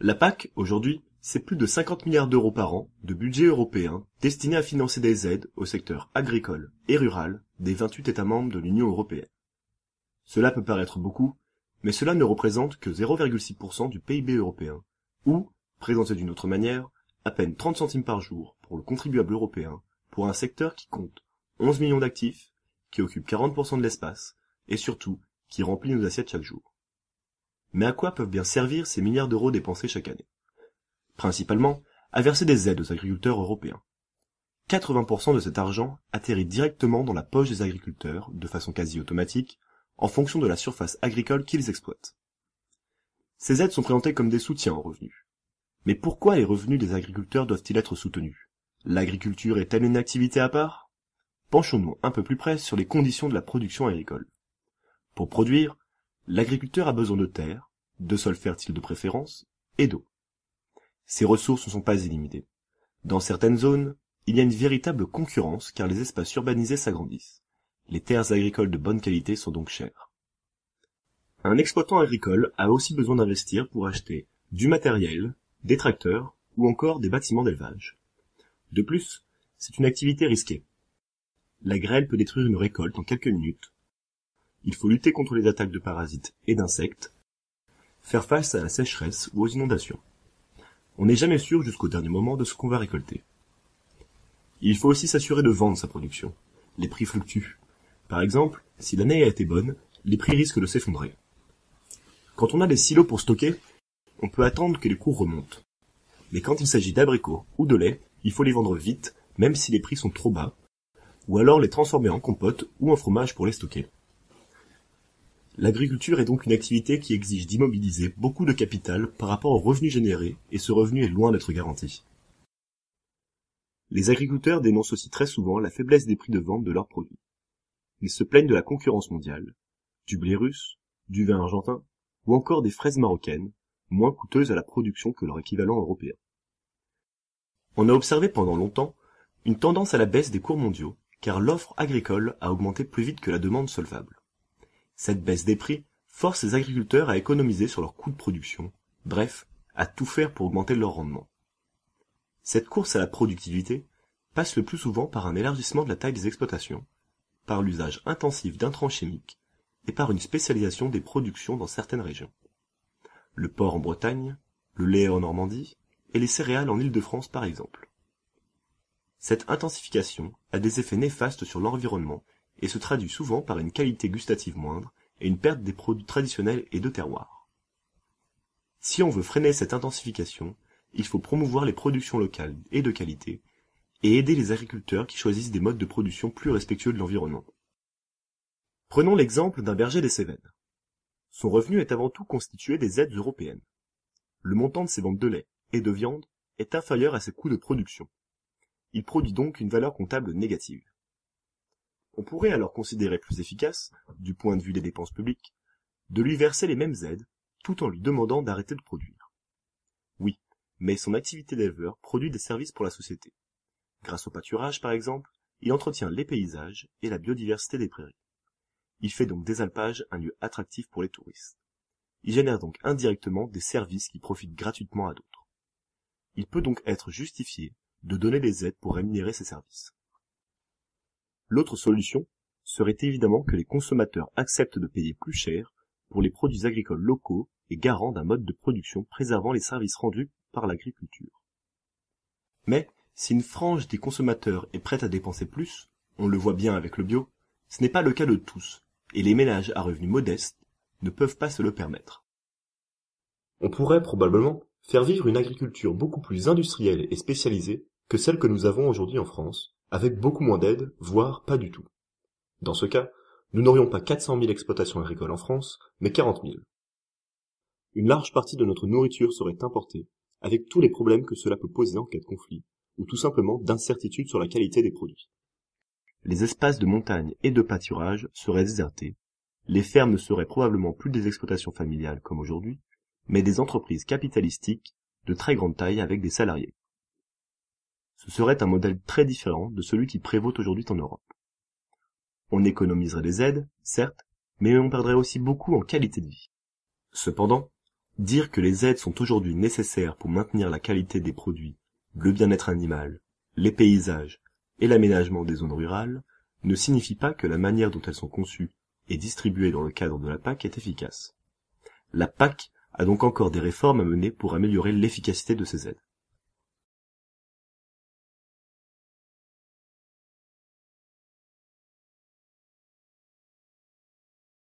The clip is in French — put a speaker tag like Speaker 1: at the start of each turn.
Speaker 1: La PAC, aujourd'hui, c'est plus de 50 milliards d'euros par an de budget européen destiné à financer des aides au secteur agricole et rural des 28 États membres de l'Union européenne. Cela peut paraître beaucoup, mais cela ne représente que 0,6% du PIB européen, ou, présenté d'une autre manière, à peine 30 centimes par jour pour le contribuable européen, pour un secteur qui compte 11 millions d'actifs, qui occupe 40% de l'espace, et surtout, qui remplit nos assiettes chaque jour. Mais à quoi peuvent bien servir ces milliards d'euros dépensés chaque année? Principalement, à verser des aides aux agriculteurs européens. 80% de cet argent atterrit directement dans la poche des agriculteurs, de façon quasi automatique, en fonction de la surface agricole qu'ils exploitent. Ces aides sont présentées comme des soutiens aux revenus. Mais pourquoi les revenus des agriculteurs doivent-ils être soutenus? L'agriculture est-elle une activité à part? Penchons-nous un peu plus près sur les conditions de la production agricole. Pour produire, l'agriculteur a besoin de terre, de sols fertiles de préférence, et d'eau. Ces ressources ne sont pas illimitées. Dans certaines zones, il y a une véritable concurrence car les espaces urbanisés s'agrandissent. Les terres agricoles de bonne qualité sont donc chères. Un exploitant agricole a aussi besoin d'investir pour acheter du matériel, des tracteurs ou encore des bâtiments d'élevage. De plus, c'est une activité risquée. La grêle peut détruire une récolte en quelques minutes. Il faut lutter contre les attaques de parasites et d'insectes, faire face à la sécheresse ou aux inondations. On n'est jamais sûr jusqu'au dernier moment de ce qu'on va récolter. Il faut aussi s'assurer de vendre sa production. Les prix fluctuent. Par exemple, si l'année a été bonne, les prix risquent de s'effondrer. Quand on a des silos pour stocker, on peut attendre que les cours remontent. Mais quand il s'agit d'abricots ou de lait, il faut les vendre vite, même si les prix sont trop bas, ou alors les transformer en compote ou en fromage pour les stocker. L'agriculture est donc une activité qui exige d'immobiliser beaucoup de capital par rapport aux revenus générés, et ce revenu est loin d'être garanti. Les agriculteurs dénoncent aussi très souvent la faiblesse des prix de vente de leurs produits. Ils se plaignent de la concurrence mondiale, du blé russe, du vin argentin, ou encore des fraises marocaines, moins coûteuses à la production que leur équivalent européen. On a observé pendant longtemps une tendance à la baisse des cours mondiaux, car l'offre agricole a augmenté plus vite que la demande solvable. Cette baisse des prix force les agriculteurs à économiser sur leurs coûts de production, bref, à tout faire pour augmenter leur rendement. Cette course à la productivité passe le plus souvent par un élargissement de la taille des exploitations, par l'usage intensif d'intrants chimiques et par une spécialisation des productions dans certaines régions. Le porc en Bretagne, le lait en Normandie et les céréales en Île-de-France par exemple. Cette intensification a des effets néfastes sur l'environnement et se traduit souvent par une qualité gustative moindre et une perte des produits traditionnels et de terroir. Si on veut freiner cette intensification, il faut promouvoir les productions locales et de qualité et aider les agriculteurs qui choisissent des modes de production plus respectueux de l'environnement. Prenons l'exemple d'un berger des Cévennes. Son revenu est avant tout constitué des aides européennes. Le montant de ses ventes de lait et de viande est inférieur à ses coûts de production. Il produit donc une valeur comptable négative. On pourrait alors considérer plus efficace, du point de vue des dépenses publiques, de lui verser les mêmes aides, tout en lui demandant d'arrêter de produire. Oui, mais son activité d'éleveur produit des services pour la société. Grâce au pâturage, par exemple, il entretient les paysages et la biodiversité des prairies. Il fait donc des alpages un lieu attractif pour les touristes. Il génère donc indirectement des services qui profitent gratuitement à d'autres. Il peut donc être justifié de donner des aides pour rémunérer ces services. L'autre solution serait évidemment que les consommateurs acceptent de payer plus cher pour les produits agricoles locaux et garants d'un mode de production préservant les services rendus par l'agriculture. Mais, si une frange des consommateurs est prête à dépenser plus, on le voit bien avec le bio, ce n'est pas le cas de tous, et les ménages à revenus modestes ne peuvent pas se le permettre. On pourrait probablement faire vivre une agriculture beaucoup plus industrielle et spécialisée que celle que nous avons aujourd'hui en France, avec beaucoup moins d'aides, voire pas du tout. Dans ce cas, nous n'aurions pas 400 000 exploitations agricoles en France, mais 40 000. Une large partie de notre nourriture serait importée, avec tous les problèmes que cela peut poser en cas de conflit, ou tout simplement d'incertitude sur la qualité des produits. Les espaces de montagne et de pâturage seraient désertés, les fermes ne seraient probablement plus des exploitations familiales comme aujourd'hui, mais des entreprises capitalistiques de très grande taille avec des salariés. Ce serait un modèle très différent de celui qui prévaut aujourd'hui en Europe. On économiserait des aides, certes, mais on perdrait aussi beaucoup en qualité de vie. Cependant, Dire que les aides sont aujourd'hui nécessaires pour maintenir la qualité des produits, le bien-être animal, les paysages et l'aménagement des zones rurales ne signifie pas que la manière dont elles sont conçues et distribuées dans le cadre de la PAC est efficace. La PAC a donc encore des réformes à mener pour améliorer l'efficacité de ces aides.